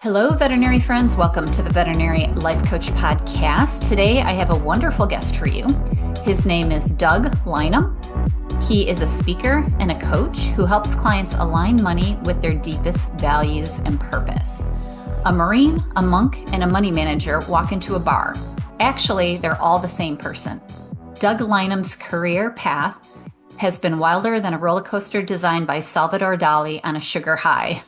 Hello, veterinary friends. Welcome to the Veterinary Life Coach Podcast. Today, I have a wonderful guest for you. His name is Doug Lynam. He is a speaker and a coach who helps clients align money with their deepest values and purpose. A Marine, a monk, and a money manager walk into a bar. Actually, they're all the same person. Doug Lynam's career path has been wilder than a roller coaster designed by Salvador Dali on a sugar high.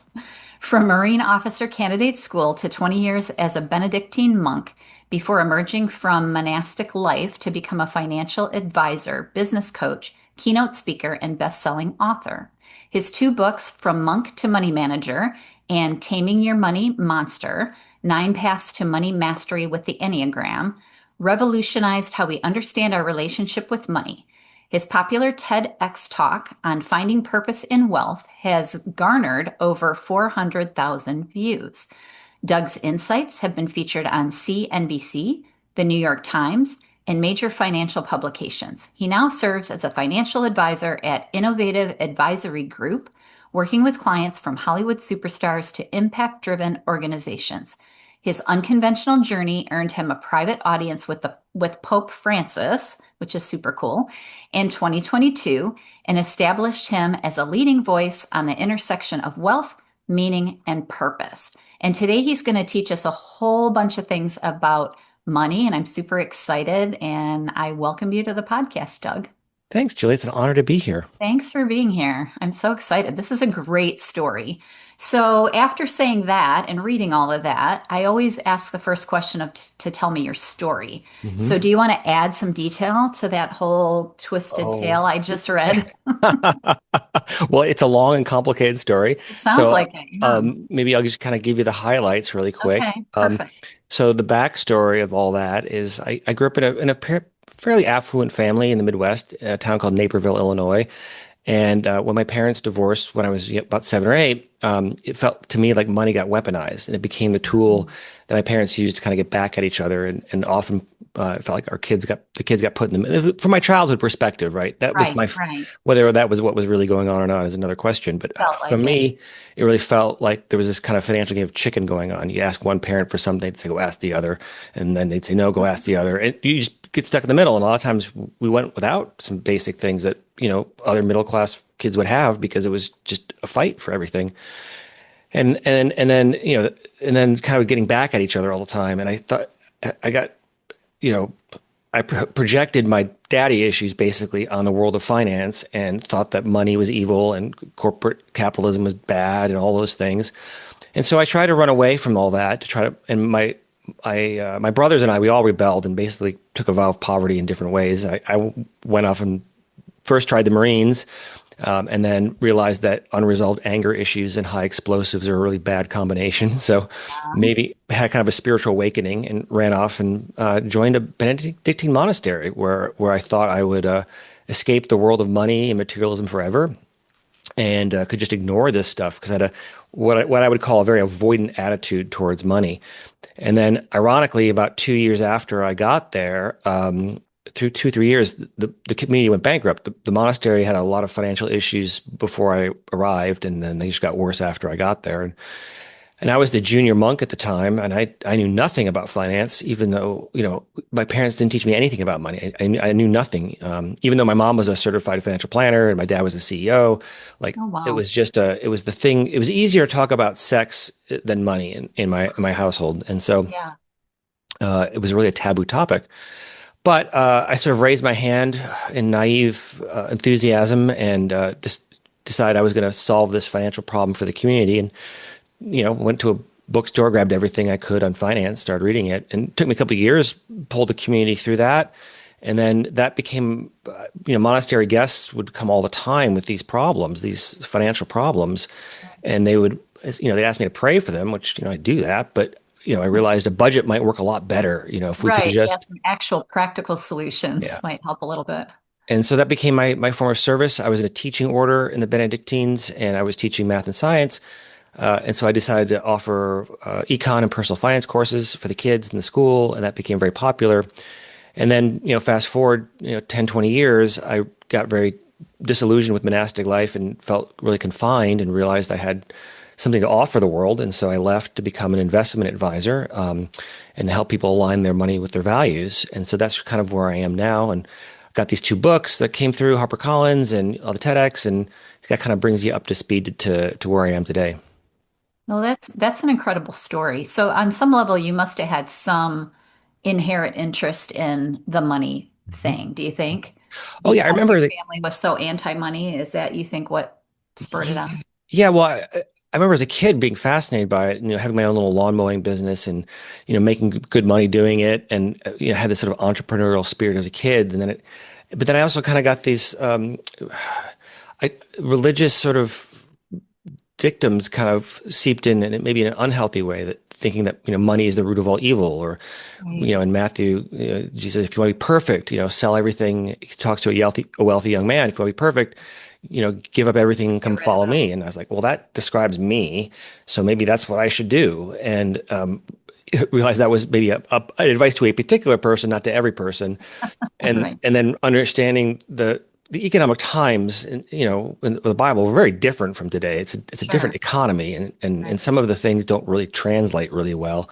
From Marine Officer Candidate School to 20 years as a Benedictine monk before emerging from monastic life to become a financial advisor, business coach, keynote speaker, and best-selling author. His two books, From Monk to Money Manager and Taming Your Money Monster, 9 Paths to Money Mastery with the Enneagram, revolutionized how we understand our relationship with money. His popular TEDx talk on finding purpose in wealth has garnered over 400,000 views. Doug's insights have been featured on CNBC, the New York Times, and major financial publications. He now serves as a financial advisor at Innovative Advisory Group, working with clients from Hollywood superstars to impact-driven organizations. His unconventional journey earned him a private audience with Pope Francis, which is super cool, in 2022, and established him as a leading voice on the intersection of wealth, meaning, and purpose. And today he's going to teach us a whole bunch of things about money, and I'm super excited, and I welcome you to the podcast, Doug. Thanks, Julie. It's an honor to be here. Thanks for being here. I'm so excited. This is a great story. So after saying that and reading all of that, I always ask the first question to tell me your story. So hmm do you want to add some detail to that whole twisted Oh, tale I just read? well, it's a long and complicated story. It sounds So like it. Yeah. maybe I'll just kind of give you the highlights really quick. Okay, perfect. So the backstory of all that is I grew up in a fairly affluent family in the Midwest, a town called Naperville, Illinois. And when my parents divorced when I was about 7 or 8, it felt to me like money got weaponized, and it became the tool that my parents used to kind of get back at each other. And often it felt like the kids got put in the from my childhood perspective, right? That was Right, right. whether that was what was really going on or not is another question. But Felt for like it. me, it really felt like there was this kind of financial game of chicken going on. You ask one parent for something, they'd say, go ask the other. And then they'd say, no, go ask the other. And you just get stuck in the middle. And a lot of times we went without some basic things that, other middle class kids would have because it was just a fight for everything. And then kind of getting back at each other all the time. And I thought I got, you know, I projected my daddy issues basically on the world of finance and thought that money was evil and corporate capitalism was bad and all those things. And so I tried to run away from all that to try to, and my brothers and I, we all rebelled and basically took a vow of poverty in different ways. I went off and first tried the Marines, and then realized that unresolved anger issues and high explosives are a really bad combination. So maybe had kind of a spiritual awakening and ran off and joined a Benedictine monastery where I thought I would escape the world of money and materialism forever and could just ignore this stuff because I had what I would call a very avoidant attitude towards money. And then ironically, about 2 years after I got there, through 2 3 years, the community went bankrupt. The monastery had a lot of financial issues before I arrived, and then they just got worse after I got there. And I was the junior monk at the time, and I knew nothing about finance, even though, my parents didn't teach me anything about money. I knew nothing, even though my mom was a certified financial planner and my dad was a CEO. Like Oh, it wow. was just it was the thing. It was easier to talk about sex than money in my household, and so Yeah. it was really a taboo topic. But I sort of raised my hand in naive enthusiasm and just decided I was going to solve this financial problem for the community. And, went to a bookstore, grabbed everything I could on finance, started reading it. And it took me a couple of years, pulled the community through that. And then that became, monastery guests would come all the time with these problems, these financial problems. And they would, they'd ask me to pray for them, which, I do that. But I realized a budget might work a lot better, if we could Right. Yeah, just, some actual practical solutions yeah. might help a little bit. And so that became my form of service. I was in a teaching order in the Benedictines, and I was teaching math and science. And so I decided to offer econ and personal finance courses for the kids in the school, and that became very popular. And then, fast forward, 10, 20 years, I got very disillusioned with monastic life and felt really confined and realized I had something to offer the world. And so I left to become an investment advisor, and help people align their money with their values. And so that's kind of where I am now. And I've got these two books that came through HarperCollins and all the TEDx, and that kind of brings you up to speed to where I am today. Well, that's an incredible story. So on some level, you must have had some inherent interest in the money Mhm. thing, do you think? Oh yeah, I Because your remember the family was so anti-money, is that you think what spurred it on? yeah. Well, I remember as a kid being fascinated by it. Having my own little lawn mowing business, and making good money doing it, and had this sort of entrepreneurial spirit as a kid. But then I also kind of got these religious sort of dictums kind of seeped in, and it maybe in an unhealthy way, that thinking that money is the root of all evil, or Right. in Matthew, Jesus, if you want to be perfect, sell everything. He talks to a wealthy young man. If you want to be perfect, give up everything and Get come rid of follow them. me. And I was like, well, that describes me, so maybe that's what I should do. And realized that was maybe an advice to a particular person, not to every person. and Right. and then understanding the economic times, in the Bible, were very different from today. It's a different Sure. economy, and Right. some of the things don't really translate really well.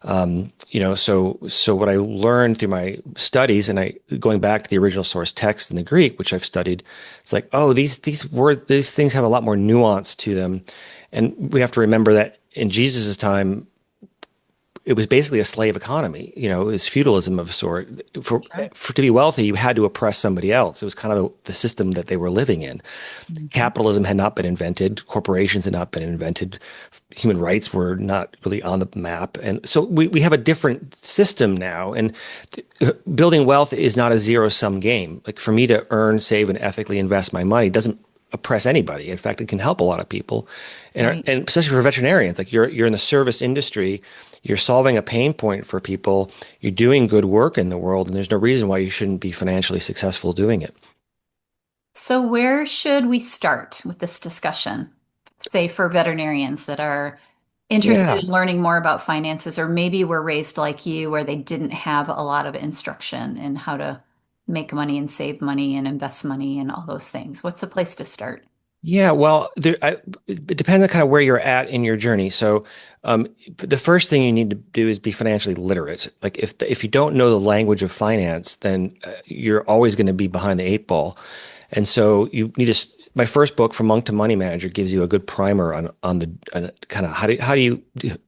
So what I learned through my studies, and I going back to the original source text in the Greek, which I've studied, it's like, oh, these things have a lot more nuance to them, and we have to remember that in Jesus's time, it was basically a slave economy. It was feudalism of a sort. Sure. To be wealthy, you had to oppress somebody else. It was kind of the system that they were living in. Mhm. Capitalism had not been invented. Corporations had not been invented. Human rights were not really on the map. And so we have a different system now. And building wealth is not a zero-sum game. Like, for me to earn, save, and ethically invest my money doesn't oppress anybody. In fact, it can help a lot of people, Right. and especially for veterinarians. Like, you're in the service industry, you're solving a pain point for people, you're doing good work in the world, and there's no reason why you shouldn't be financially successful doing it. So where should we start with this discussion? Say for veterinarians that are Yeah. interested in learning more about finances, or maybe were raised like you, where they didn't have a lot of instruction in how to make money and save money and invest money and all those things. What's the place to start? Yeah, well, it depends on kind of where you're at in your journey. So, the first thing you need to do is be financially literate. Like, if you don't know the language of finance, then you're always going to be behind the eight ball. And so you need to. My first book, From Monk to Money Manager, gives you a good primer on the kind of how do you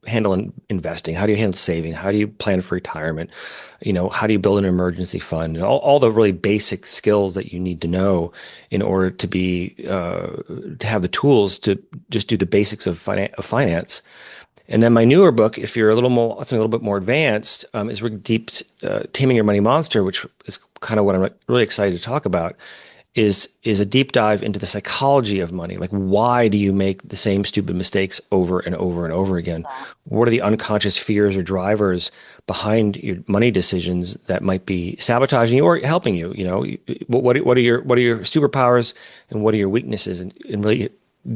handle investing, how do you handle saving, how do you plan for retirement, how do you build an emergency fund, and all the really basic skills that you need to know in order to have the tools to just do the basics of finance. And then my newer book, if you're a little more, something a little bit more advanced, is really deep, Taming Your Money Monster, which is kind of what I'm really excited to talk about. Is a deep dive into the psychology of money. Like, why do you make the same stupid mistakes over and over and over again? What are the unconscious fears or drivers behind your money decisions that might be sabotaging you or helping you? What are your superpowers, and what are your weaknesses, and really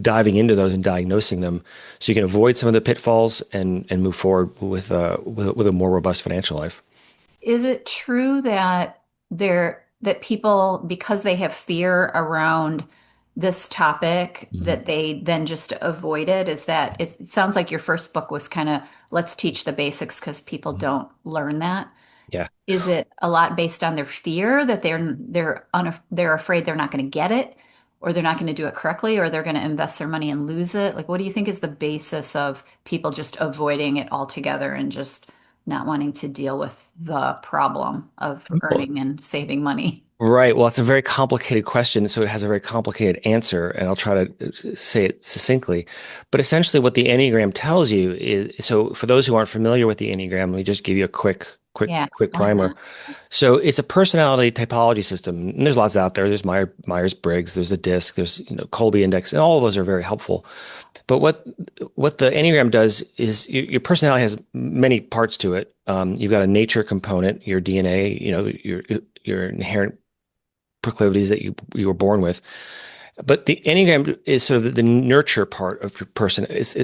diving into those and diagnosing them, so you can avoid some of the pitfalls, and move forward with a more robust financial life. Is it true that that people, because they have fear around this topic, Mhm. that they then just avoid it? Is that it sounds like your first book was kind of let's teach the basics because people don't learn that. Yeah. Is it a lot based on their fear that they're afraid they're not going to get it, or they're not going to do it correctly, or they're going to invest their money and lose it? Like, what do you think is the basis of people just avoiding it altogether and just not wanting to deal with the problem of earning and saving money? Right. Well, it's a very complicated question, so it has a very complicated answer, and I'll try to say it succinctly. But essentially, what the Enneagram tells you is, so for those who aren't familiar with the Enneagram, let me just give you a Yeah, quick explain primer. that. Yes. So it's a personality typology system, and there's lots out there. There's Myers-Briggs, there's a DISC, there's Colby Index, and all of those are very helpful. But what the Enneagram does is your personality has many parts to it. You've got a nature component, your DNA, your inherent proclivities that you were born with. But the Enneagram is sort of the nurture part of your person. It's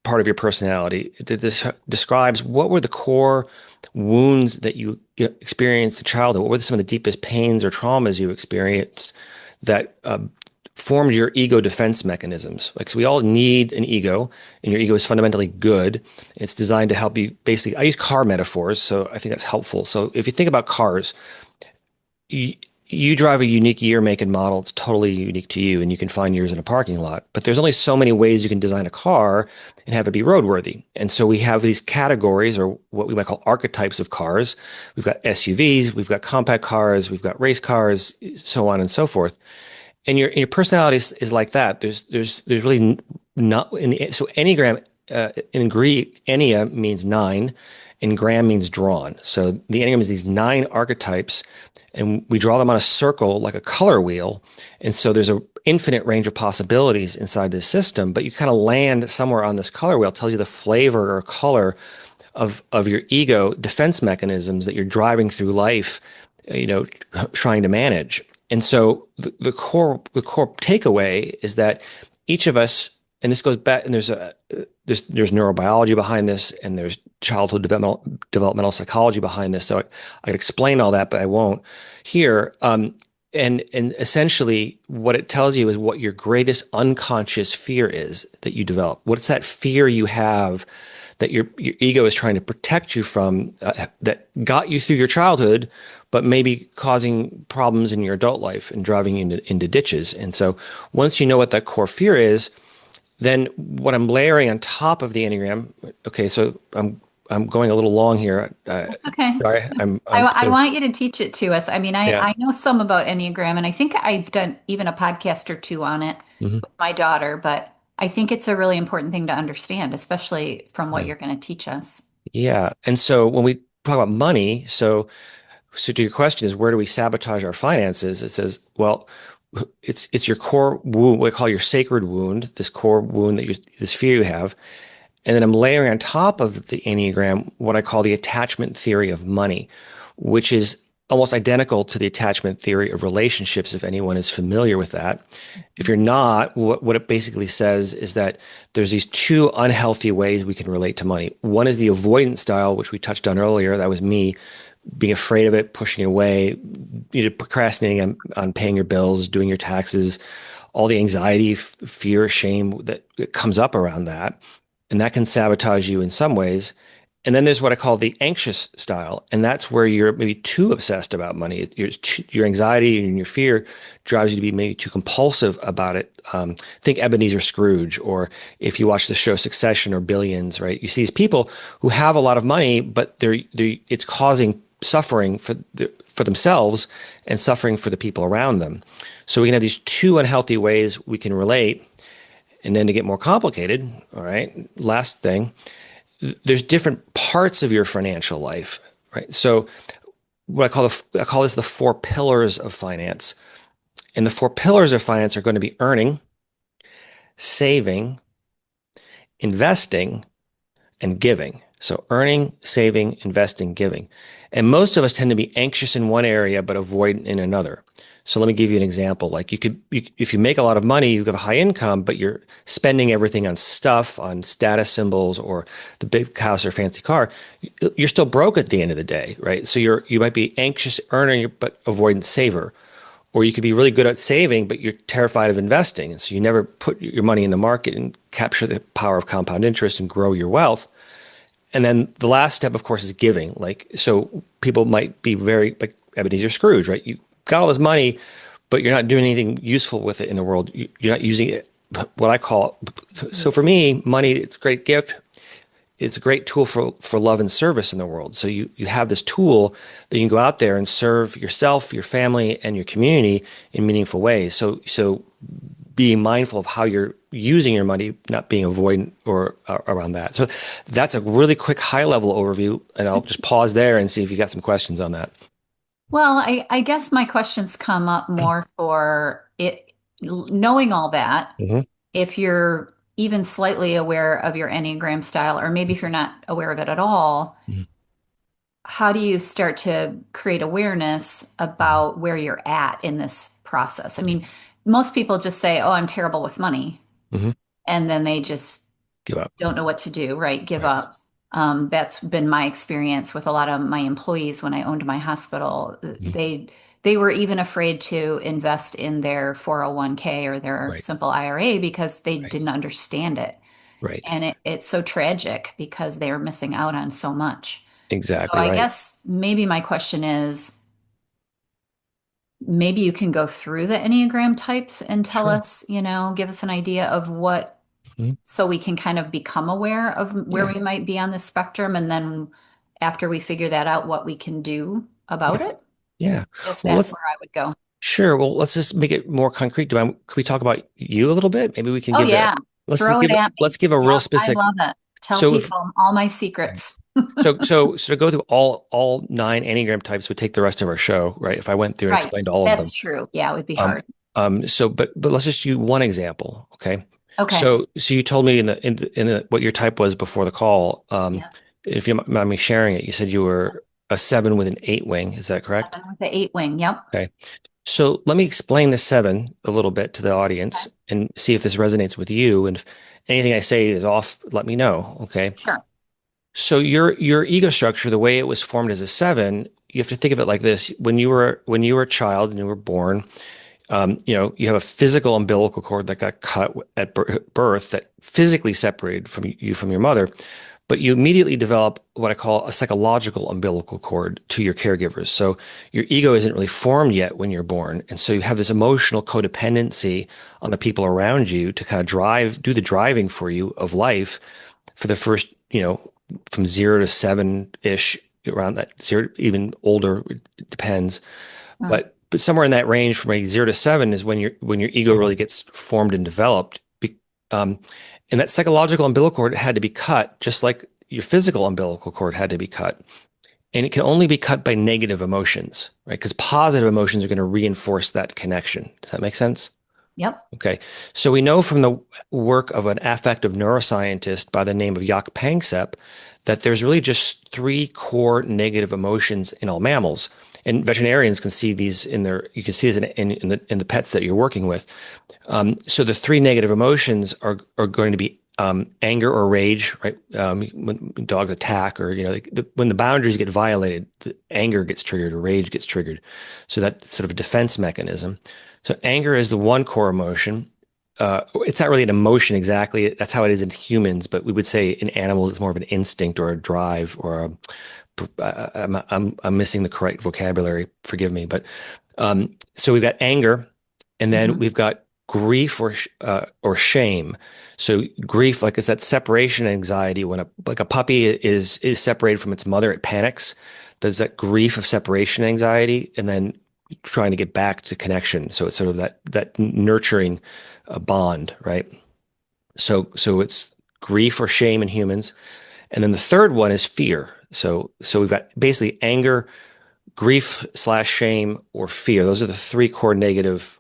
part of your personality. This describes what were the core wounds that you experienced in childhood. What were some of the deepest pains or traumas you experienced that formed your ego defense mechanisms. Like, so we all need an ego, and your ego is fundamentally good. It's designed to help you. Basically, I use car metaphors, so I think that's helpful. So if you think about cars, you, you drive a unique year, make, and model. It's totally unique to you, and you can find yours in a parking lot. But there's only so many ways you can design a car and have it be roadworthy. And so we have these categories, or what we might call archetypes of cars. We've got SUVs, we've got compact cars, we've got race cars, so on and so forth. And your personality is like that. There's really not in the so Enneagram in Greek, Ennea means nine, and gram means drawn. So the Enneagram is these nine archetypes, and we draw them on a circle like a color wheel. And so there's a infinite range of possibilities inside this system, but you kind of land somewhere on this color wheel. It tells you the flavor or color of your ego defense mechanisms that you're driving through life, trying to manage. And so the core takeaway is that each of us, and this goes back, and there's neurobiology behind this, and there's childhood developmental psychology behind this. So I could explain all that, but I won't here. And essentially, what it tells you is what your greatest unconscious fear is that you develop. What's that fear you have that your ego is trying to protect you from, that got you through your childhood, but maybe causing problems in your adult life and driving you into ditches. And so once you know what that core fear is, then what I'm layering on top of the Enneagram. Okay, so I'm going a little long here. Okay. Sorry, I want you to teach it to us. I mean, yeah. I know some about Enneagram, and I think I've done even a podcast or two on it Mhm. with my daughter, but I think it's a really important thing to understand, especially from what Yeah. you're going to teach us. Yeah. And so when we talk about money, so to your question is, where do we sabotage our finances? It says, well, it's your core wound, what I call your sacred wound, this core wound this fear you have. And then I'm layering on top of the Enneagram what I call the attachment theory of money, which is almost identical to the attachment theory of relationships, if anyone is familiar with that. If you're not, what it basically says is that there's these two unhealthy ways we can relate to money. One is the avoidance style, which we touched on earlier. That was me being afraid of it, pushing it away, procrastinating on paying your bills, doing your taxes, all the anxiety, fear, shame that comes up around that. And that can sabotage you in some ways. And then there's what I call the anxious style. And that's where you're maybe too obsessed about money. Your anxiety and your fear drives you to be maybe too compulsive about it. Think Ebenezer Scrooge, or if you watch the show Succession or Billions, right? You see these people who have a lot of money, but it's causing suffering for themselves and suffering for the people around them. So we can have these two unhealthy ways we can relate. And then to get more complicated, all right, last thing, there's different parts of your financial life, right? So what I call this the four pillars of finance. And the four pillars of finance are going to be earning, saving, investing, and giving. So earning, saving, investing, giving. And most of us tend to be anxious in one area, but avoidant in another. So let me give you an example. Like if you make a lot of money, you have a high income, but you're spending everything on stuff, on status symbols, or the big house or fancy car, you're still broke at the end of the day, right? So you might be anxious earner, but avoidant saver. Or you could be really good at saving, but you're terrified of investing. And so you never put your money in the market and capture the power of compound interest and grow your wealth. And then the last step, of course, is giving. Like, so people might be very like Ebenezer Scrooge, right? You got all this money, but you're not doing anything useful with it in the world. You're not using it, what I call. So for me, money, it's a great gift. It's a great tool for love and service in the world. So you have this tool that you can go out there and serve yourself, your family, and your community in meaningful ways. So being mindful of how you're using your money, not being avoidant or around that. So that's a really quick high level overview, and I'll just pause there and see if you got some questions on that. Well, I guess my questions come up more for it, knowing all that, Hmm. if you're even slightly aware of your Enneagram style, or maybe if you're not aware of it at all, how do you start to create awareness about where you're at in this process? I mean, most people just say, "Oh, I'm terrible with money," Hmm. and then they just Give up. don't know what to do, right? Give Right. up. That's been my experience with a lot of my employees when I owned my hospital. Mhm. They they were even afraid to invest in their 401k or their Right. simple IRA because they Right. didn't understand it. Right. And it's so tragic because they are missing out on so much. So Exactly I right. guess maybe my question is, maybe you can go through the Enneagram types and tell Sure. us, give us an idea of what, Mhm. so we can kind of become aware of where Yeah. we might be on the spectrum. And then after we figure that out, what we can do about Yeah. it. Yeah. I guess Well, that's let's where I would go. sure. Well, let's just make it more concrete. Could we talk about you a little bit? Maybe we can Oh, give yeah. Throw it at let's me. give a real Yep. I specific. love it. Tell So if people all my right. secrets. So to go through all nine Enneagram types would take the rest of our show, right? If I went through and Right. explained all of them. That's true. Yeah, it would be Um, hard. but let's just use one example, okay? Okay. So you told me in the what your type was before the call. Yeah. If you don't mind me sharing it, you said you were a 7 with an 8 wing. Is that correct? Seven with the eight wing. Yep. Okay. So let me explain the 7 a little bit to the audience Okay. and see if this resonates with you. And if anything I say is off, let me know. Okay. Sure. So your ego structure, the way it was formed as a 7, you have to think of it like this. When you were a child and you were born, you have a physical umbilical cord that got cut at birth that physically separated from you from your mother, but you immediately develop what I call a psychological umbilical cord to your caregivers. So your ego isn't really formed yet when you're born. And so you have this emotional codependency on the people around you to kind of do the driving for you of life for the first, from 0 to 7-ish, around that zero, even older, it depends. Mm. But somewhere in that range from like 0 to 7 is when your ego really gets formed and developed. Um, and that psychological umbilical cord had to be cut, just like your physical umbilical cord had to be cut. And it can only be cut by negative emotions, right? Because positive emotions are going to reinforce that connection. Does that make sense? Yep. Okay. So we know from the work of an affective neuroscientist by the name of Jaak Panksepp that there's really just 3 core negative emotions in all mammals. And veterinarians can see these you can see this in the pets that you're working with. So the 3 negative emotions are going to be anger or rage, right? When dogs attack, or when the boundaries get violated, the anger gets triggered or rage gets triggered. So that's sort of a defense mechanism. So anger is the one core emotion. It's not really an emotion exactly. That's how it is in humans, but we would say in animals it's more of an instinct or a drive or I'm missing the correct vocabulary. Forgive me, but so we've got anger, and then Hmm. we've got grief or shame. So grief, like, is that separation anxiety when a puppy is separated from its mother, it panics. There's that grief of separation anxiety, and then trying to get back to connection. So it's sort of that nurturing bond, right? So it's grief or shame in humans, and then the third one is fear. So we've got basically anger, grief slash shame, or fear. Those are the 3 core negative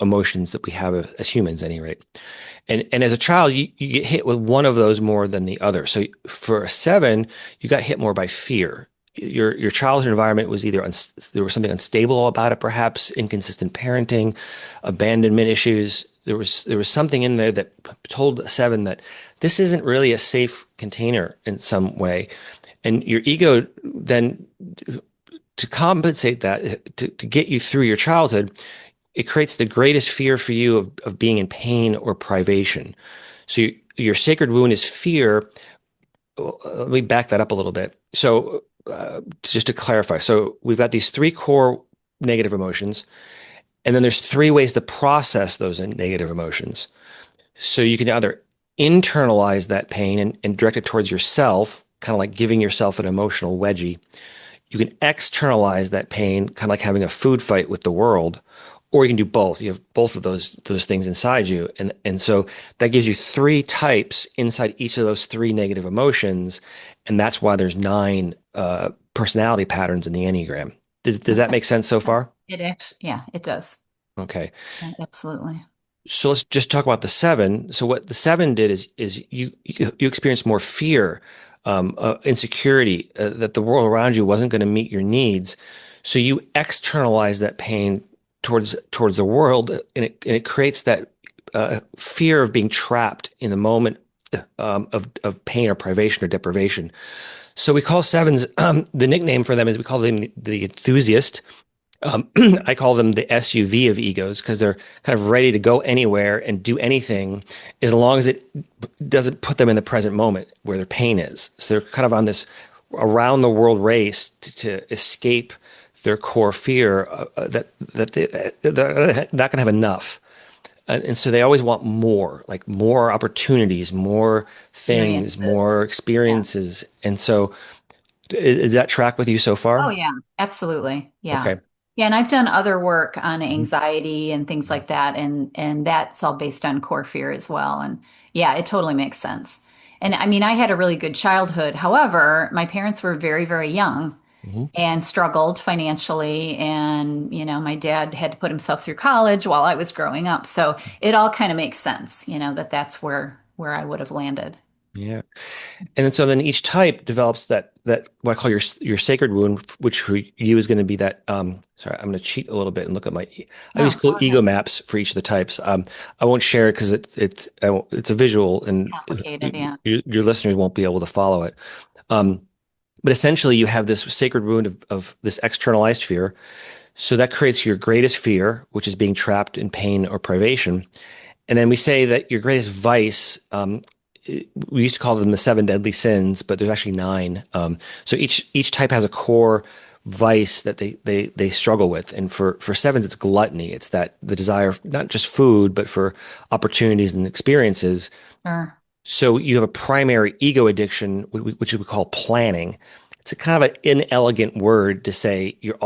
emotions that we have as humans, at any rate. And as a child, you get hit with one of those more than the other. So for a 7, you got hit more by fear. Your childhood environment was either there was something unstable about it, perhaps inconsistent parenting, abandonment issues. There was something in there that told a 7 that this isn't really a safe container in some way. And your ego then, to compensate that, to get you through your childhood, it creates the greatest fear for you of being in pain or privation. So your sacred wound is fear. Let me back that up a little bit. So just to clarify, so we've got these 3 core negative emotions, and then there's 3 ways to process those negative emotions. So you can either internalize that pain and direct it towards yourself, kind of like giving yourself an emotional wedgie. You can externalize that pain, kind of like having a food fight with the world, or you can do both. You have both of those things inside you, and so that gives you 3 types inside each of those 3 negative emotions, and that's why there's 9 personality patterns in the Enneagram. Does that Okay. make sense so far? Yeah, it does. Okay. Yeah, absolutely. So let's just talk about the 7. So what the 7 did is you experienced more fear, insecurity, that the world around you wasn't going to meet your needs. So you externalize that pain towards the world, and it creates that fear of being trapped in the moment of pain or privation or deprivation. So we call 7s, the nickname for them is we call them the enthusiast. I call them the SUV of egos because they're kind of ready to go anywhere and do anything as long as it doesn't put them in the present moment where their pain is. So they're kind of on this around the world race to escape their core fear they're not going to have enough. And so they always want more, like more opportunities, more things, more Experiences. Yeah. experiences. And so is that track with you so Oh far? yeah, absolutely. Yeah. Okay. Yeah, and I've done other work on Mhm. anxiety and things like that, and that's all based on core fear as well. And yeah, it totally makes sense. And I mean, I had a really good childhood. However, my parents were very, very young Mhm. and struggled financially. And, my dad had to put himself through college while I was growing up. So it all kind of makes sense, that that's where I would have landed. Yeah. And then so then each type develops that what I call your sacred wound, which for you is going to be that sorry, I'm going to cheat a little bit and look at my I use No, cool go ego ahead. maps for each of the types. I won't share it because it's a visual and Complicated, yeah. your listeners won't be able to follow it. Um, but essentially you have this sacred wound of this externalized fear. So that creates your greatest fear, which is being trapped in pain or privation. And then we say that your greatest vice, we used to call them the seven deadly sins, but there's actually nine. So each type has a core vice that they struggle with. And for sevens, it's gluttony. It's that the desire of not just food, but for opportunities and experiences. Sure. So you have a primary ego addiction, which we call planning. It's a kind of an inelegant word to say your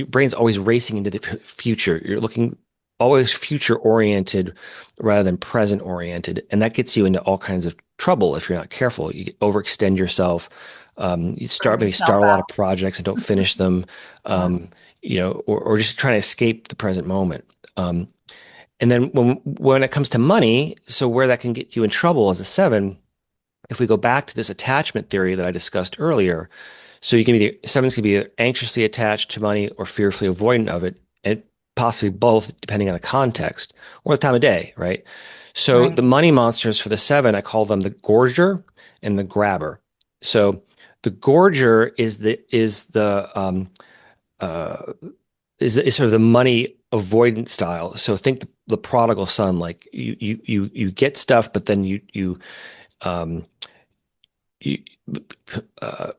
brain's always racing into the future. You're looking always future oriented rather than present oriented. And that gets you into all kinds of trouble if you're not careful. You overextend yourself. You Burn maybe yourself start a lot of out. projects and don't finish them. Yeah. Um, or just trying to escape the present moment. And then when it comes to money, so where that can get you in trouble as a seven, if we go back to this attachment theory that I discussed earlier, so you can be sevens can be either anxiously attached to money or fearfully avoidant of it, and possibly both, depending on the context or the time of day, right? So Right. the money monsters for the seven, I call them the gorger and the grabber. So the gorger uh, is sort of the money avoidance style. So think the prodigal son, like you get stuff, but then um, you, uh,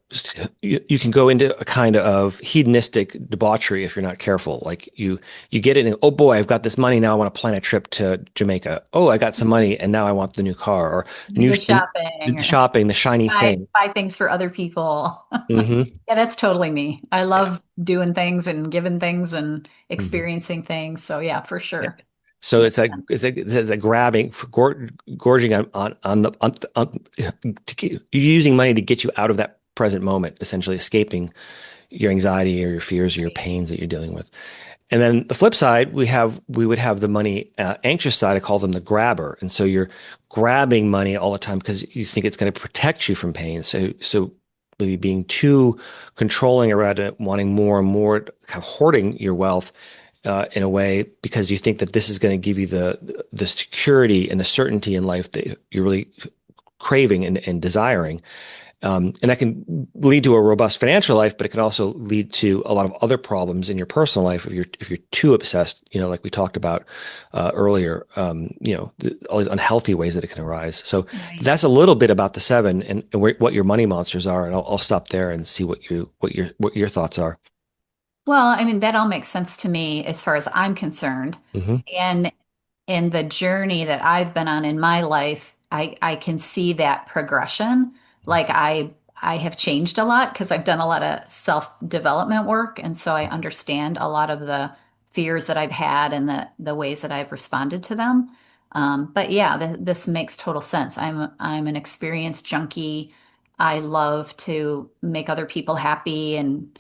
you can go into a kind of hedonistic debauchery if you're not careful. Like you get it and oh boy, I've got this money now. I want to plan a trip to Jamaica. Oh, I got some money and now I want the new car or You new go shopping or shopping, the shiny thing. buy things for other people. Hmm. Yeah, that's totally me. I Yeah. love doing things and giving things and Hmm. experiencing things. So yeah, for Yeah. sure. So Makes sense. it's like grabbing, gorging using money to get you out of that present moment, essentially escaping your anxiety or your fears or your Right. pains that you're dealing with. And then the flip side, we would have the money anxious side. I call them the grabber, and so you're grabbing money all the time because you think it's going to protect you from pain. So maybe being too controlling around it, wanting more and more, kind of hoarding your wealth in a way because you think that this is going to give you the security and the certainty in life that you're really craving and desiring. And that can lead to a robust financial life, but it can also lead to a lot of other problems in your personal life if you're too obsessed. Like we talked about earlier. All these unhealthy ways that it can arise. So Right. that's a little bit about the seven and what your money monsters are. And I'll stop there and see what your thoughts are. Well, I mean, that all makes sense to me as far as I'm concerned. Hmm. And in the journey that I've been on in my life, I can see that progression. Like I have changed a lot because I've done a lot of self-development work, and so I understand a lot of the fears that I've had and the ways that I've responded to them. But yeah, this makes total sense. I'm an experienced junkie. I love to make other people happy, and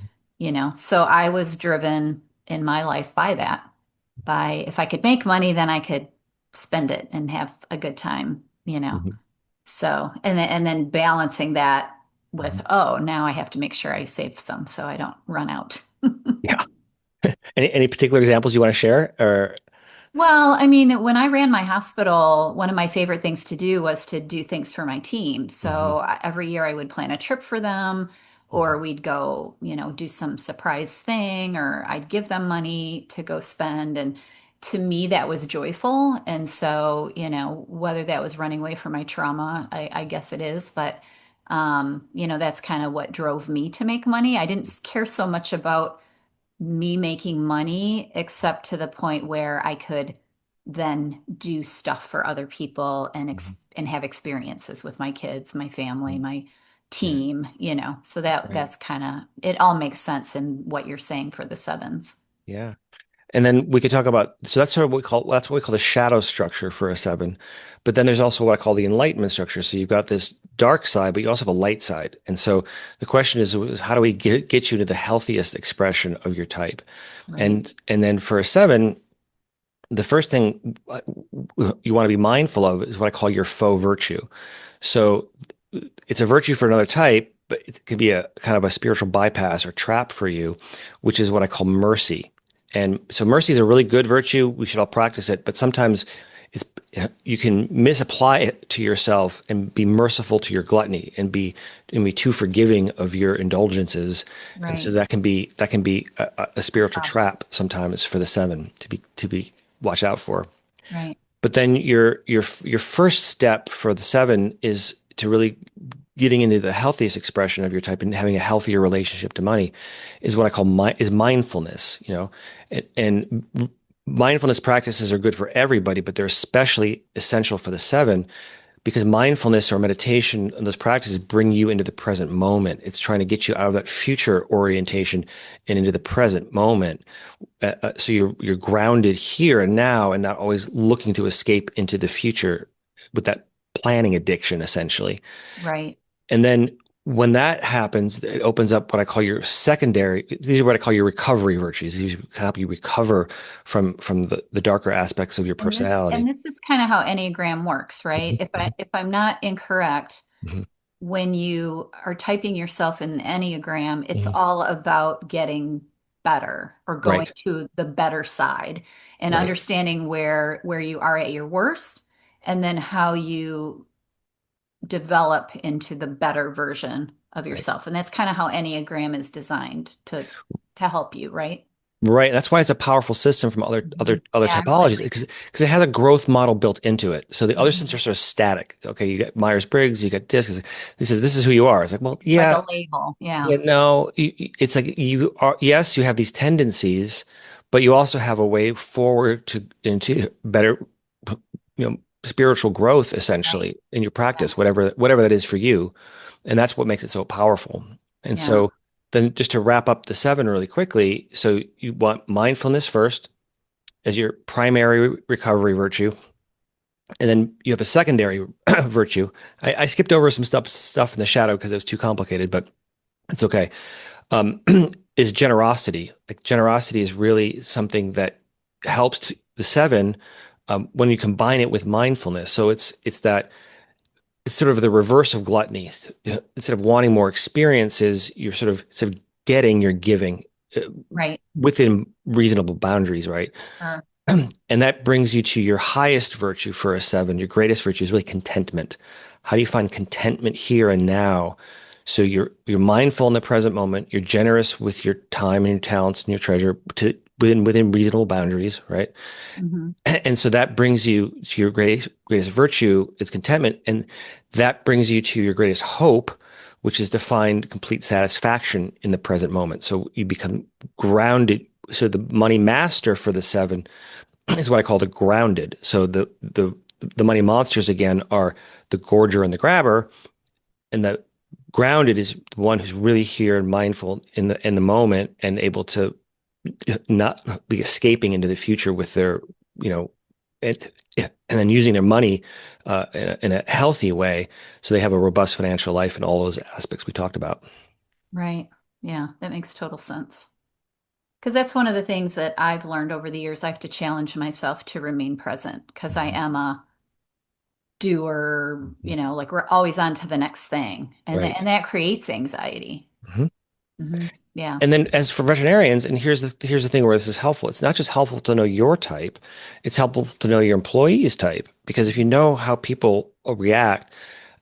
so I was driven in my life by that. By if I could make money, then I could spend it and have a good time. Hmm. So, and then balancing that with, Hmm. oh, now I have to make sure I save some so I don't run out. Yeah. Any particular examples you want to share? Or Well, I mean, when I ran my hospital, one of my favorite things to do was to do things for my team. Mhm. So every year I would plan a trip for them, or we'd go, do some surprise thing, or I'd give them money to go spend. And to me, that was joyful. And so, whether that was running away from my trauma, I guess it is, but that's kind of what drove me to make money. I didn't care so much about me making money, except to the point where I could then do stuff for other people and Mhm. and have experiences with my kids, my family, Mhm. my Yeah. team, So that's Right. kind of it all makes sense in what you're saying for the sevens. Yeah. And then we could talk about, so that's sort of that's what we call the shadow structure for a seven. But then there's also what I call the enlightenment structure. So you've got this dark side, but you also have a light side. And so the question is how do we get you to the healthiest expression of your type? Right. And then for a seven, the first thing you want to be mindful of is what I call your faux virtue. So it's a virtue for another type, but it could be a kind of a spiritual bypass or trap for you, which is what I call mercy. And so mercy is a really good virtue. We should all practice it, but sometimes it's you can misapply it to yourself and be merciful to your gluttony and be too forgiving of your indulgences. And so Right. that can be a spiritual Tough. trap sometimes for the seven to be watch out for. Right. But then your first step for the seven is to really getting into the healthiest expression of your type and having a healthier relationship to money is what I call is mindfulness, and mindfulness practices are good for everybody, but they're especially essential for the seven because mindfulness or meditation and those practices bring you into the present moment. It's trying to get you out of that future orientation and into the present moment. So you're grounded here and now and not always looking to escape into the future with that planning addiction, essentially. Right. And then when that happens, it opens up what I call your secondary. These are what I call your recovery virtues. These can help you recover from the darker aspects of your And personality. this is kind of how Enneagram works, right? If I'm not incorrect, Mhm. when you are typing yourself in the Enneagram, it's Mhm. all about getting better or going Right, to the better side and right, understanding where you are at your worst and then how you develop into the better version of right. yourself. And that's kind of how Enneagram is designed to help you, right? Right. That's why it's a powerful system from other Mhm. other other Yeah, I really typologies like because it has a growth model built into it. So the other systems are Mhm. sort of static. Okay, you got Myers-Briggs, you got DISC. This is who you are. It's like, well, It's like yeah, a label. Yeah. yeah, no, it's like you are, yes, you have these tendencies, but you also have a way forward to into better, spiritual growth Right. essentially in your Yeah. practice, whatever that is for you. And that's what makes it so powerful. And Yeah. so then just to wrap up the seven really quickly, so you want mindfulness first as your primary recovery virtue. And then you have a secondary virtue. I skipped over some stuff in the shadow because it was too complicated, but it's okay. um, is generosity. Like generosity is really something that helps the seven when you combine it with mindfulness. So it's sort of the reverse of gluttony. Instead of wanting more experiences, you're sort of instead of getting, you're giving uh, Right. within reasonable boundaries, right? Sure. And that brings you to your highest virtue for a seven. Your greatest virtue is really contentment. How do you find contentment here and now? So you're mindful in the present moment. You're generous with your time and your talents and your treasure within reasonable boundaries, right? Hmm. And so that brings you to your greatest virtue is contentment, and that brings you to your greatest hope, which is to find complete satisfaction in the present moment. So you become grounded. So the money master for the seven is what I call the grounded. So the money monsters again are the gorger and the grabber, and the grounded is the one who's really here and mindful in the moment and able to not be escaping into the future with their, you know, it, and then using their money in a healthy way so they have a robust financial life in all those aspects we talked about. Right. Yeah, that makes total sense. Because that's one of the things that I've learned over the years. I have to challenge myself to remain present because I Mhm. am a doer, Mhm. like we're always on to the next thing. Right. And that creates anxiety. Mhm. Yeah. And then as for veterinarians, and here's the thing where this is helpful. It's not just helpful to know your type, it's helpful to know your employees' type. Because if you know how people react,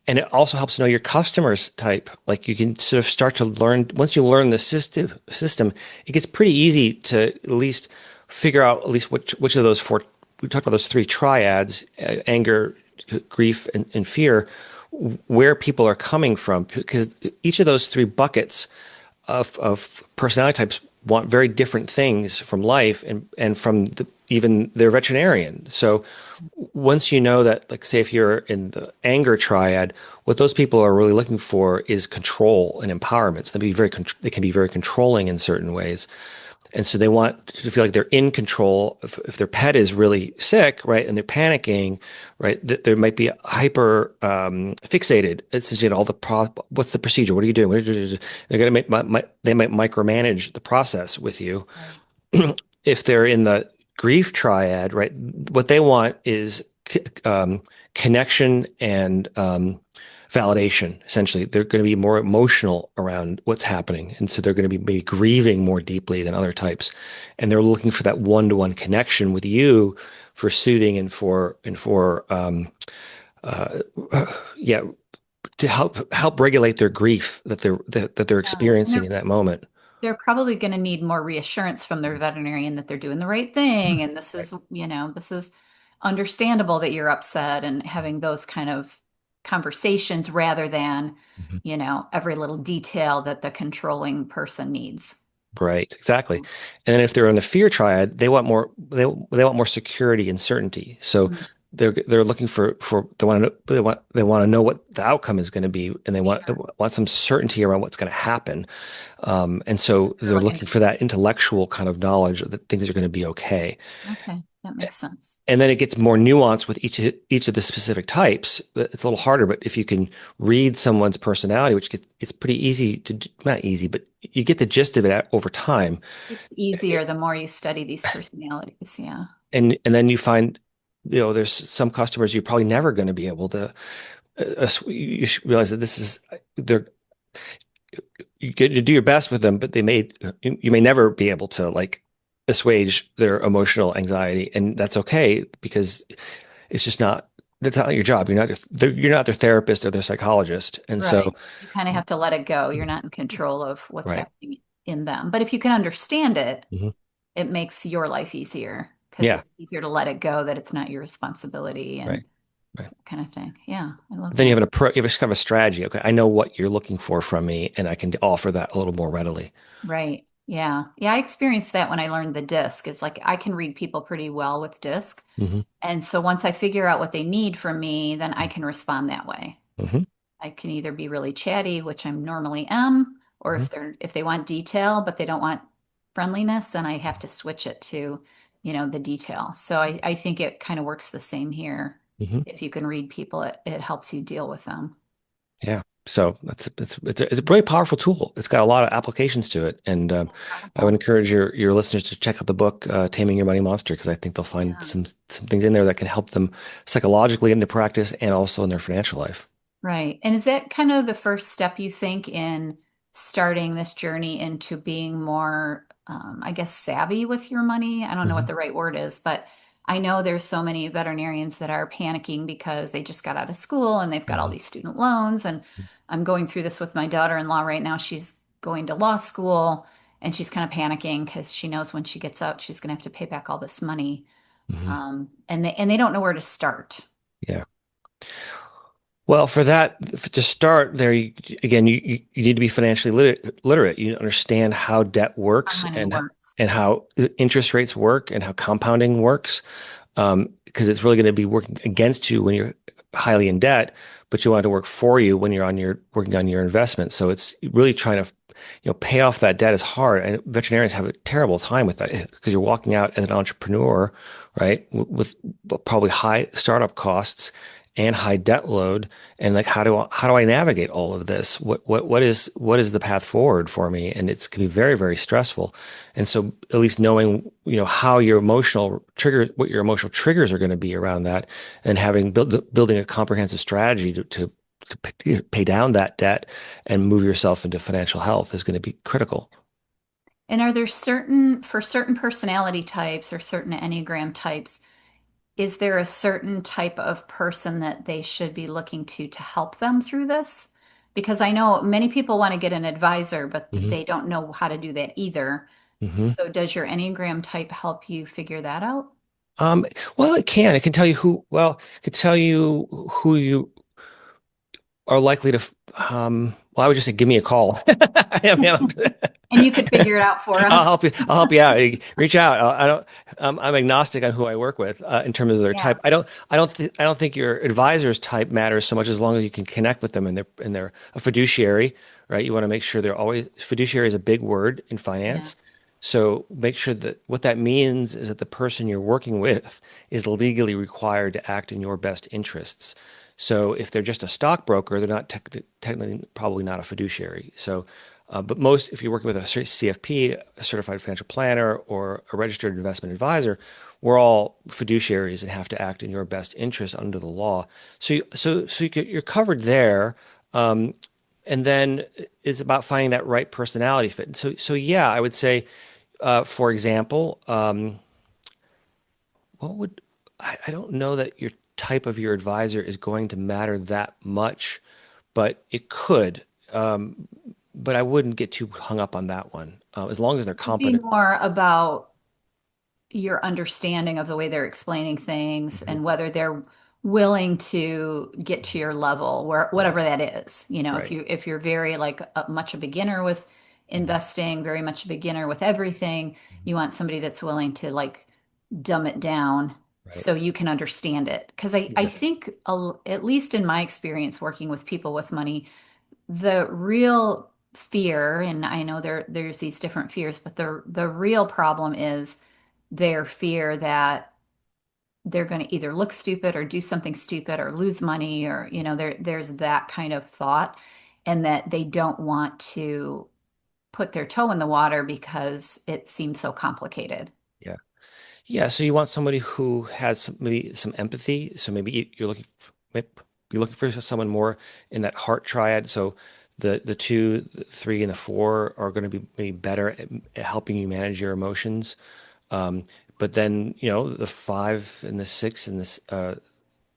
And it also helps to know your customer's type. Like you can sort of start to learn, once you learn the system, it gets pretty easy to at least figure out at least which of those four, we talked about those three triads, anger, grief, and fear, where people are coming from. Because each of those three buckets of personality types want very different things from life and from even their veterinarian. So once you know that, like, say, if you're in the anger triad, what those people are really looking for is control and empowerment. So they can be very controlling in certain ways. And so they want to feel like they're in control. If their pet is really sick, right, and they're panicking, right, there might be hyper fixated. It's all what's the procedure? What are you doing? They're going to they might micromanage the process with you. Right. If they're in the grief triad, right, what they want is connection and validation. Essentially, they're going to be more emotional around what's happening, and so they're going to be maybe grieving more deeply than other types, and they're looking for that one-to-one connection with you for soothing and for uh, yeah, to help regulate their grief that they're Yeah. And experiencing in that moment. they're probably going to need more reassurance from their veterinarian that they're doing the right thing. And this Right. is, this is understandable that you're upset and having those kind of conversations rather than, Mhm. every little detail that the controlling person needs. Right, exactly. And then if they're in the fear triad, they want more security and certainty. So Mm, they're looking for they want to know what the outcome is going to be, and they sure. want some certainty around what's going to happen. And so They're they're looking looking for that intellectual kind of knowledge that things are going to be okay. okay, that makes sense. And then it gets more nuanced with each of the specific types. It's a little harder, but if you can read someone's personality, it's pretty easy not easy, but you get the gist of it over time. It's easier the more you study these personalities. Yeah. And then you find, there's some customers you're probably never going to be able to, you should realize that this is, they're, you get to do your best with them, but you may never be able to, like, assuage their emotional anxiety. And that's okay because it's just not, that's not your job. You're not their therapist or their psychologist. And so, Right. You kind of have to let it go. You're not in control of what's right. happening in them. But if you can understand it, Mhm. it makes your life easier because Yeah. it's easier to let it go that it's not your responsibility Right. and Right. that kind of thing. Yeah, I love But then that. you have a kind of a strategy. Okay. I know what you're looking for from me, and I can offer that a little more readily. Right. Yeah. Yeah, I experienced that when I learned the disc. Is like I can read people pretty well with disc. Hmm. And so once I figure out what they need from me, then I can respond that way. Hmm. I can either be really chatty, which I normally am, or Hmm. if they want detail but they don't want friendliness, then I have to switch it to, the detail. So I think it kind of works the same here. Hmm. If you can read people, it helps you deal with them. Yeah. So it's a really powerful tool. It's got a lot of applications to it, and I would Incredible. encourage your listeners to check out the book "Taming Your Money Monster" because I think they'll find Yeah. some things in there that can help them psychologically in their practice and also in their financial life. Right. And is that kind of the first step you think in starting this journey into being more, I guess, savvy with your money? I don't know what Hmm. the right word is, but I know there's so many veterinarians that are panicking because they just got out of school and they've got all Hmm. these student loans. And I'm going through this with my daughter-in-law right now. She's going to law school and she's kind of panicking because she knows when she gets out, she's going to have to pay back all this money. Hmm. And they don't know where to start. Yeah. Well, for that, to start there, again, you need to be financially literate. You understand how debt How works money works. and how interest rates work and how compounding works. Because it's really going to be working against you when you're highly in debt, but you want it to work for you when you're working on your investment. So it's really trying to, pay off that debt is hard, and veterinarians have a terrible time with that because you're walking out as an entrepreneur, right, with probably high startup costs and high debt load, and like how do I navigate all of this? What is the path forward for me? And it's can be very, very stressful. And so at least knowing, how what your emotional triggers are going to be around that, and building a comprehensive strategy to pay down that debt and move yourself into financial health is going to be critical. And are there for certain personality types or certain Enneagram types, is there a certain type of person that they should be looking to help them through this? Because I know many people want to get an advisor, but Hmm. they don't know how to do that either. Hmm. So does your Enneagram type help you figure that out? Um, well, it can. It can tell you it can tell you who you are likely to, well, I would just say, give me a call. I mean, And you could figure it out for I'll us? help you. I'll help you out. Reach out. I don't. I'm agnostic on who I work with in terms of their Yeah, type. I don't think your advisor's type matters so much as long as you can connect with them and they're a fiduciary, right? You want to make sure they're always fiduciary is a big word in yeah. finance. So make sure that what that means is that the person you're working with is legally required to act in your best interests. So if they're just a stockbroker, they're not technically probably not a fiduciary. So, but most, if you're working with a CFP, a certified financial planner, or a registered investment advisor, we're all fiduciaries and have to act in your best interest under the law. You're covered there. And then it's about finding that right personality fit. So yeah, I would say, for example, what would I don't know that your type of your advisor is going to matter that much, but it could. But I wouldn't get too hung up on that one, as long as they're It'd be competent. more about your understanding of the way they're explaining things Mhm. and whether they're willing to get to your level where Right, whatever that is. If right, you're very like much a beginner with mhm, investing, very much a beginner with everything, you want somebody that's willing to like dumb it down right. so you can understand it. Because I Yeah, think at least in my experience working with people with money, the real fear, and I know there's these different fears, but the real problem is their fear that they're going to either look stupid or do something stupid or lose money or there's that kind of thought and that they don't want to put their toe in the water because it seems so complicated. yeah. Yeah, so you want somebody who has maybe some empathy. So maybe you're looking maybe you're looking for someone more in that heart triad. So the two, the three, and the four are going to be maybe better at helping you manage your emotions. Um, but then the five and the six and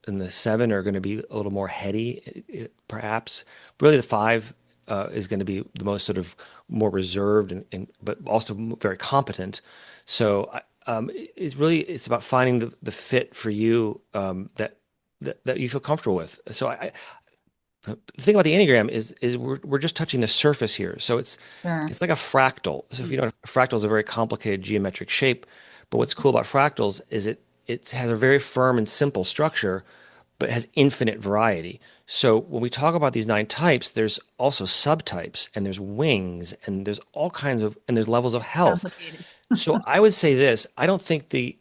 the seven are going to be a little more heady, perhaps. But really, the five is going to be the most sort of more reserved and but also very competent. So it's about finding the fit for you that you feel comfortable with. The thing about the Enneagram is we're just touching the surface here. So Sure. it's like a fractal. So if you know, a fractal is a very complicated geometric shape. But what's cool about fractals is it has a very firm and simple structure, but it has infinite variety. So when we talk about these nine types, there's also subtypes and there's wings and there's all kinds of and there's levels of health. Complicated. So I would say this: I don't think the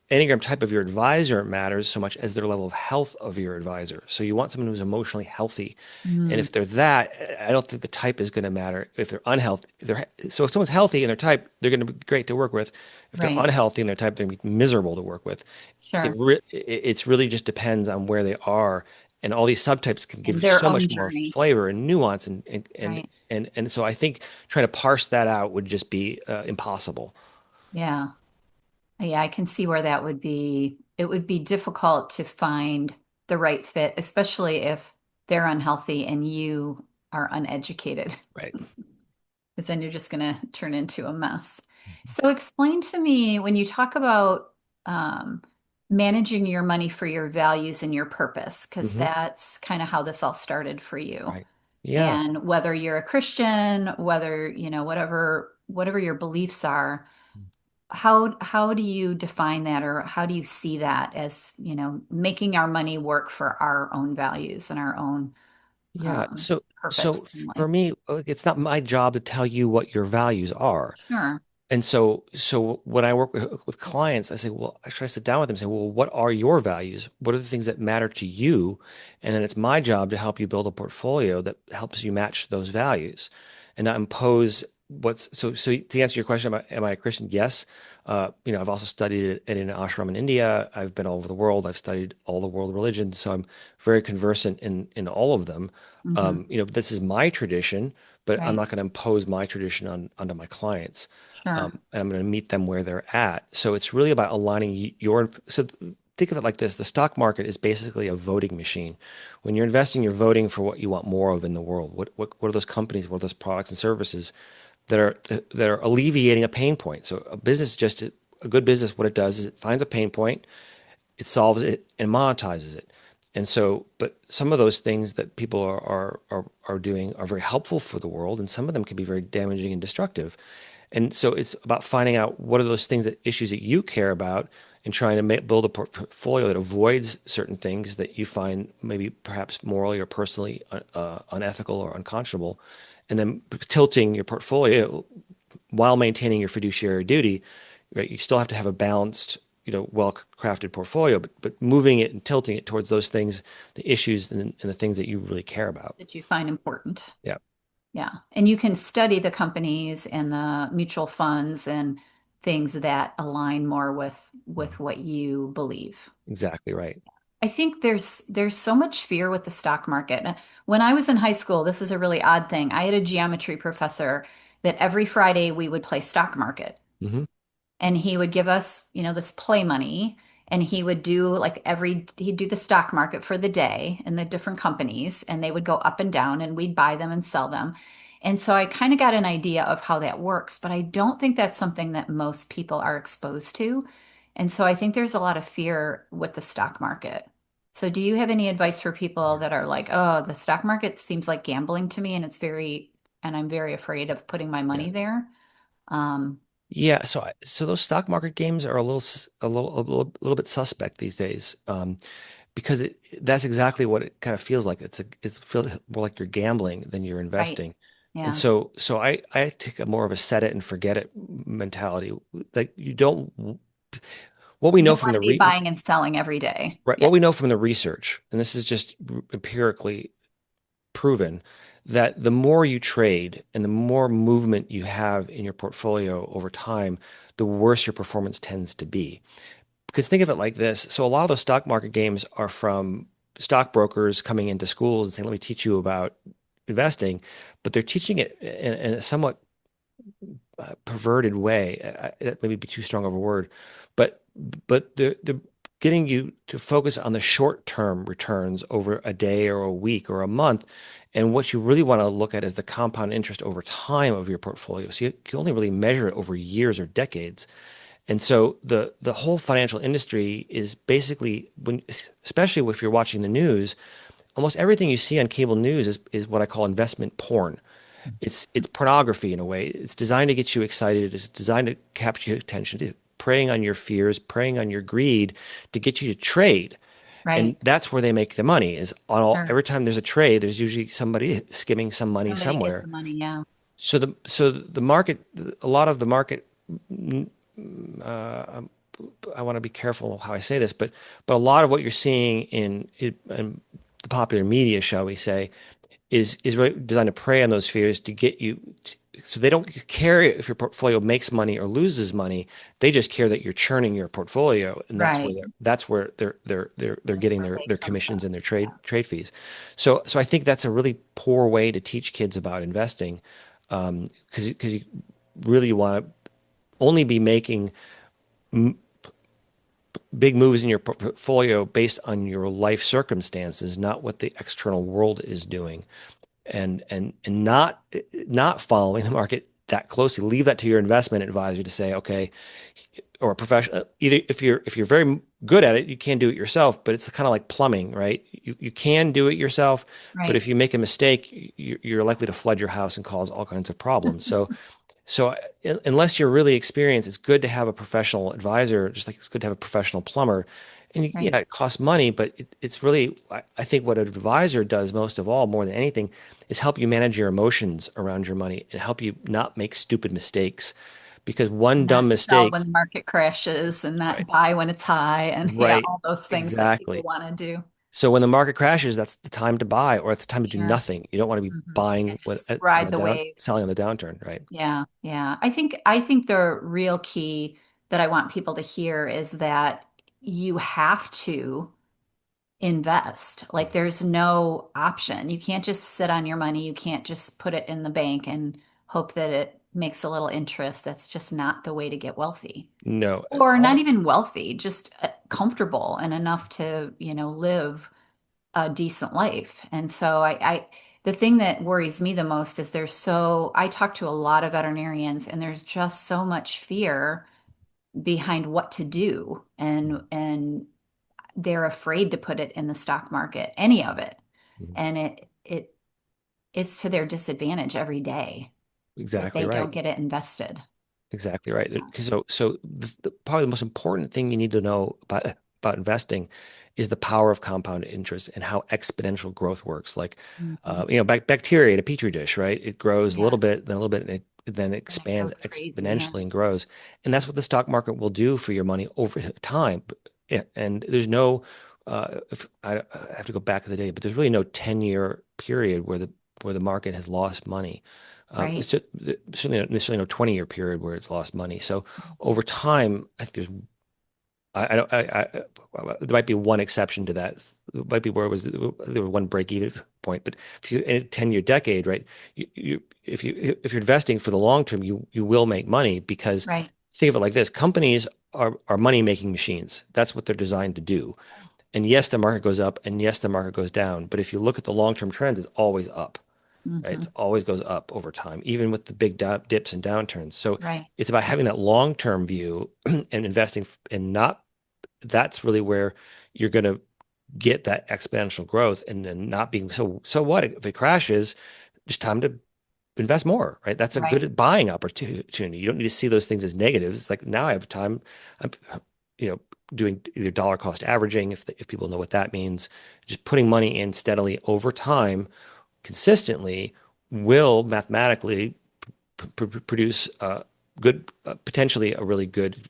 Enneagram type of your advisor matters so much as their level of health of your advisor. So you want someone who's emotionally healthy, and Mm, if they're that, I don't think the type is going to matter. If they're unhealthy, if someone's healthy and their type, they're going to be great to work with. If they're right. unhealthy and their type, they're going to be miserable to work with. Sure. It's really just depends on where they are, and all these subtypes can give And you their so own much more journey. flavor and nuance, Right. and so I think trying to parse that out would just be impossible. Yeah. Yeah, I can see where it would be difficult to find the right fit, especially if they're unhealthy and you are uneducated, Right. because then you're just going to turn into a mess. So explain to me when you talk about managing your money for your values and your purpose, because Hmm. that's kind of how this all started for you. Right. Yeah. And whether you're a Christian, whether, whatever your beliefs are, how do you define that or how do you see that as, making our money work for our own values and our own Yeah. So purpose in for life? me, it's not my job to tell you what your values are. Sure. And so when I work with clients, I say, well, I try to sit down with them and say, well, what are your values? What are the things that matter to you? And then it's my job to help you build a portfolio that helps you match those values and not impose so to answer your question about am I a Christian? Yes. I've also studied at an ashram in India. I've been all over the world. I've studied all the world religions, so I'm very conversant in all of them. Hmm. This is my tradition, but I'm Right. not going to impose my tradition onto my clients. Sure. And I'm going to meet them where they're at. So it's really about aligning your. So think of it like this: the stock market is basically a voting machine. When you're investing, you're voting for what you want more of in the world. What are those companies? What are those products and services that are alleviating a pain point? So a good business, what it does is it finds a pain point, it solves it, and monetizes it. And so, but some of those things that people are doing are very helpful for the world, and some of them can be very damaging and destructive. And so it's about finding out what are those things that issues that you care about and trying to build a portfolio that avoids certain things that you find maybe perhaps morally or personally unethical or unconscionable, and then tilting your portfolio while maintaining your fiduciary duty, right? You still have to have a balanced, well-crafted portfolio, but moving it and tilting it towards those things, the issues and the things that you really care about. That you find important. Yeah, Yeah. And you can study the companies and the mutual funds and things that align more with what you believe. exactly right. I think there's so much fear with the stock market. When I was in high school, this is a really odd thing. I had a geometry professor that every Friday we would play stock market. Hmm. And he would give us, this play money, and he would do he'd do the stock market for the day and the different companies, and they would go up and down, and we'd buy them and sell them. And so I kind of got an idea of how that works, but I don't think that's something that most people are exposed to. And so I think there's a lot of fear with the stock market. So do you have any advice for people that are like, oh, the stock market seems like gambling to me, and I'm very afraid of putting my Yeah. money there? Um, Yeah, so those stock market games are a little bit suspect these days, because that's exactly what it kind of feels like. It feels more like you're gambling than you're right. investing, and Yeah. so I take a more of a set it and forget it mentality. Like you don't what we You know don't from want to the be re buying and selling every day. right Yeah. what we know from the research, and this is just empirically proven that the more you trade and the more movement you have in your portfolio over time, the worse your performance tends to be. Because think of it like this. So a lot of those stock market games are from stockbrokers coming into schools and saying, let me teach you about investing, but they're teaching it in a somewhat perverted way. That maybe be too strong of a word, but they're getting you to focus on the short-term returns over a day or a week or a month. And what you really want to look at is the compound interest over time of your portfolio. So you can only really measure it over years or decades. And so the whole financial industry is basically especially if you're watching the news, almost everything you see on cable news is what I call investment porn. It's pornography in a way. It's designed to get you excited. It's designed to capture your attention, preying on your fears, preying on your greed, to get you to trade. And Right. that's where they make the money. Is on Sure. every time there's a trade, there's usually somebody skimming some money Somebody gets somewhere. the money. Yeah. So the market, a lot of the market, I want to be careful how I say this, but a lot of what you're seeing in the popular media, shall we say, is really designed to prey on those fears to get you. So they don't care if your portfolio makes money or loses money. They just care that you're churning your portfolio, and Right. that's where they're That's getting where their they their come commissions from. and their Yeah. trade fees. So I think that's a really poor way to teach kids about investing, because you really want to only be making big moves in your portfolio based on your life circumstances, not what the external world is doing, and not following the market that closely. Leave that to your investment advisor to say, okay, or a professional. Either if you're very good at it, you can do it yourself, but it's kind of like plumbing, right? You can do it yourself, but Right. if you make a mistake, you're likely to flood your house and cause all kinds of problems. So unless you're really experienced, it's good to have a professional advisor, just like it's good to have a professional plumber. And Right. yeah, it costs money, but it's really, I think what an advisor does most of all, more than anything, is help you manage your emotions around your money and help you not make stupid mistakes. Because one dumb Not sell when mistake, the market crashes and not right, buy when it's high, and yeah, right, all those things that people exactly. want to do. So when the market crashes, that's the time to buy, or it's the time to do Sure. nothing. You don't want to be And buying just ride the wave. selling on the downturn, right? Yeah, yeah. I think the real key that I want people to hear is that you have to invest. Like there's no option. You can't just sit on your money. You can't just put it in the bank and hope that it makes a little interest. That's just not the way to get wealthy. No, Or not all even wealthy, just comfortable and enough to, live a decent life. And so the thing that worries me the most is I talk to a lot of veterinarians and there's just so much fear behind what to do. And they're afraid to put it in the stock market, any of it. And it's to their disadvantage every day if exactly they right. don't get it invested. Exactly right. So probably the most important thing you need to know about investing is the power of compound interest and how exponential growth works. Like, Mhm. bacteria in a petri dish, right? It grows a little Yes. bit, then a little bit, and then it And it expands goes crazy. Yeah. exponentially and grows. And that's what the stock market will do for your money over time. Yeah, and there's no, if I have to go back to the day, but there's really no 10-year period where the market has lost money. Right. It's certainly necessarily no 20-year period where it's lost money. So over time, I think I don't, there might be one exception to that. It might be where there was one break even point, but if you in a 10-year decade, right? If you're investing for the long term, you will make money because Right. think of it like this: companies are money making machines. That's what they're designed to do. And yes, the market goes up, and yes, the market goes down. But if you look at the long term trends, it's always up, right? Hmm. It always goes up over time, even with the big dips and downturns. So Right. it's about having that long term view and investing and not that's really where you're going to get that exponential growth and then not being so what if it crashes, just time to invest more, right? That's a Right. good buying opportunity. You don't need to see those things as negatives. It's like now I have time. I'm, you know, doing either dollar cost averaging, if people know what that means, just putting money in steadily over time, consistently, will mathematically produce good, potentially a really good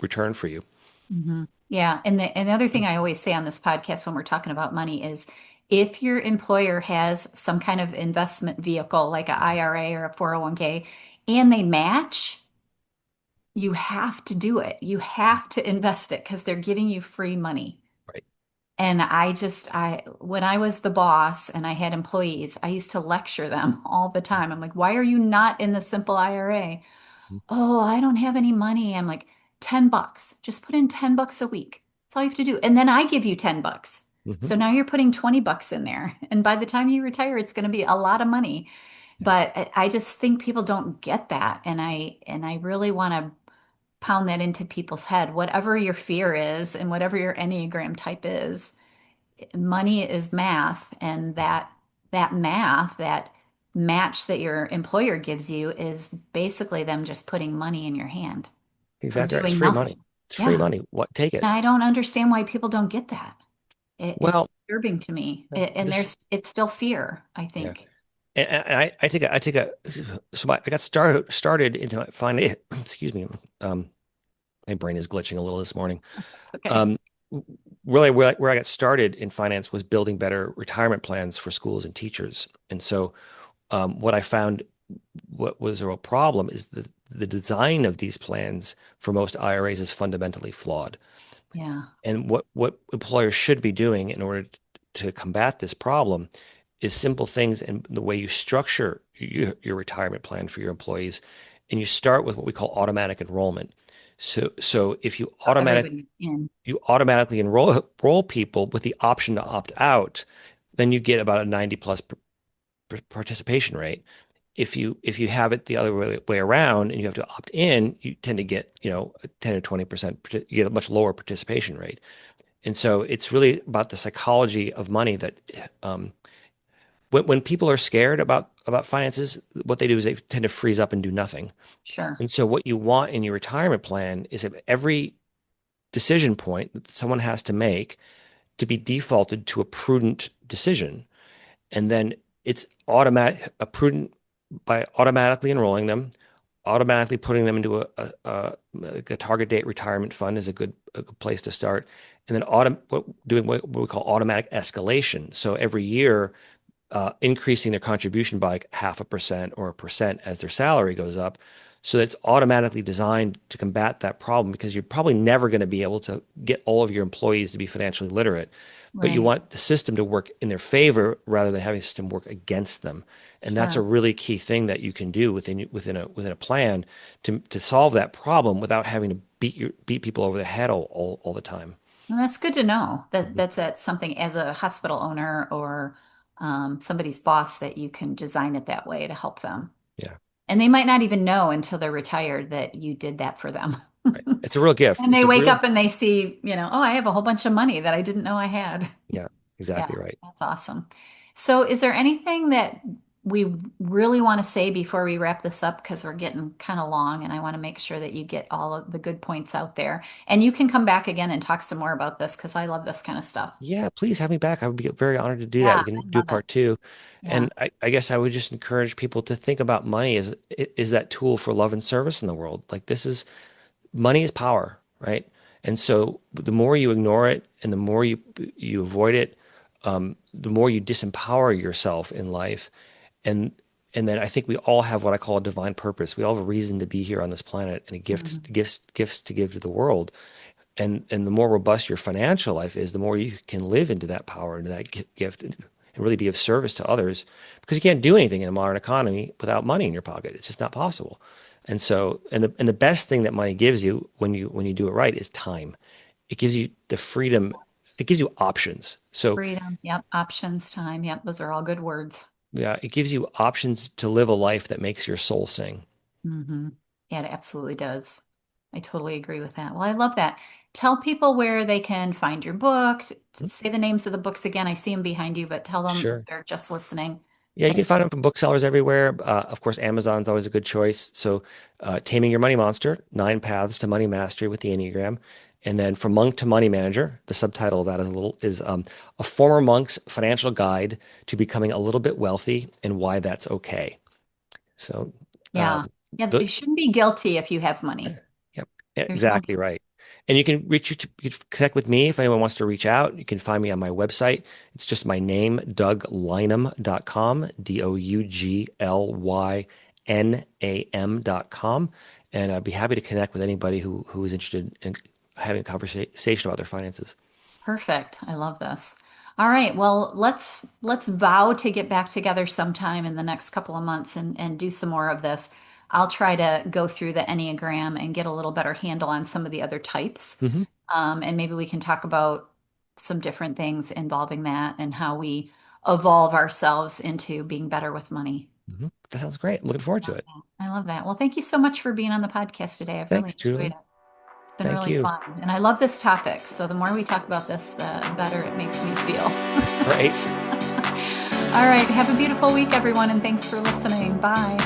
return for you. Hmm. Yeah. And the other thing I always say on this podcast when we're talking about money is if your employer has some kind of investment vehicle like an IRA or a 401k and they match, you have to do it. You have to invest it because they're giving you free money. Right. And when I was the boss and I had employees, I used to lecture them all the time. I'm like, why are you not in the simple IRA? Oh, I don't have any money. I'm like, $10. Just put in $10 a week. That's all you have to do. And then I give you $10. Hmm. So now you're putting $20 in there. And by the time you retire, it's going to be a lot of money. Yeah, But I just think people don't get that. And I really want to pound that into people's head. Whatever your fear is and whatever your Enneagram type is, money is math. And that math, that match that your employer gives you is basically them just putting money in your hand for exactly right. It's doing free money. nothing. It's free Yeah. money. What? Take And it. I don't understand why people don't get that. It's Well, disturbing to me. And this, it's still fear, I yeah. think. And I take a, so I got started into my finance, excuse me. My brain is glitching a little this morning. Okay. Um, really where I got started in finance was building better retirement plans for schools and teachers. And so, what I found what was a real problem is the design of these plans for most IRAs is fundamentally flawed. Yeah. And what employers should be doing in order to combat this problem is simple things in the way you structure your retirement plan for your employees. And you start with what we call automatic enrollment. So if So everybody's in. you automatically enroll people with the option to opt out, then you get about a 90 plus participation rate. If you have it the other way around and you have to opt in, you tend to get, 10 or 20%, you get a much lower participation rate. And so it's really about the psychology of money that um, when people are scared about finances, what they do is they tend to freeze up and do nothing. Sure. And so what you want in your retirement plan is at every decision point that someone has to make to be defaulted to a prudent decision. And then it's automatic, a prudent by automatically enrolling them automatically putting them into like a target date retirement fund is a good place to start. And then doing what we call automatic escalation. So every year, increasing their contribution by like 0.5% or 1% as their salary goes up. So that's automatically designed to combat that problem, because you're probably never going to be able to get all of your employees to be financially literate, but you Right. want the system to work in their favor rather than having the system work against them. And that's a Sure. really key thing that you can do within a plan to solve that problem without having to beat people over the head all the time. Well, that's good to know that Mhm. that's something as a hospital owner or somebody's boss that you can design it that way to help them. Yeah, And they might not even know until they're retired that you did that for them. right. It's a real gift. And It's they a wake real, up and they see, oh, I have a whole bunch of money that I didn't know I had. yeah, Yeah, exactly right. that's awesome. So, is there anything that we really want to say before we wrap this up? Because we're getting kind of long, and I want to make sure that you get all of the good points out there. And you can come back again and talk some more about this because I love this kind of stuff. Yeah, please have me back. I would be very honored to do that. Yeah, We can I do a love it. part two. Yeah. And I guess I would just encourage people to think about money as is that tool for love and service in the world. Like money is power, right? And so the more you ignore it and the more you avoid it, the more you disempower yourself in life. And and then I think we all have what I call a divine purpose. We all have a reason to be here on this planet and a Mhm. gifts to give to the world. And the more robust your financial life is, the more you can live into that power, into that gift, and really be of service to others. Because you can't do anything in a modern economy without money in your pocket. It's just not possible. And so, and the best thing that money gives you when you do it right is time. It gives you the freedom. It gives you options. So Freedom. Yep. Options, time. Yep. Those are all good words. yeah, it gives you options to live a life that makes your soul sing. Hmm. Yeah, it absolutely does. I totally agree with that. Well, I love that. Tell people where they can find your book. Say the names of the books again. I see them behind you, but tell them if Sure. they're just listening. Yeah, you That, can find them from booksellers everywhere. Of course, Amazon's always a good choice. So, Taming Your Money Monster, Nine Paths to Money Mastery with the Enneagram. And then From Monk to Money Manager, the subtitle of that is A Former Monk's Financial Guide to Becoming a Little Bit Wealthy and Why That's Okay. So, yeah. Yeah. You shouldn't be guilty if you have money. yep, yeah, There's no exactly guilt. right. And you can connect with me if anyone wants to reach out. You can find me on my website. It's just my name, DougLynam.com, DougLynam.com. And I'd be happy to connect with anybody who is interested in having a conversation about their finances. Perfect. I love this. All right. Well, let's vow to get back together sometime in the next couple of months and do some more of this. I'll try to go through the Enneagram and get a little better handle on some of the other types. Hmm. And maybe we can talk about some different things involving that and how we evolve ourselves into being better with money. Hmm. That sounds great. Looking forward I to love it. that. I love that. Well, thank you so much for being on the podcast today. I've really Thanks, enjoyed Julie. it. It's been Thank really you. fun. And I love this topic. So the more we talk about this, the better it makes me feel. All right. All right. Have a beautiful week, everyone. And thanks for listening. Bye.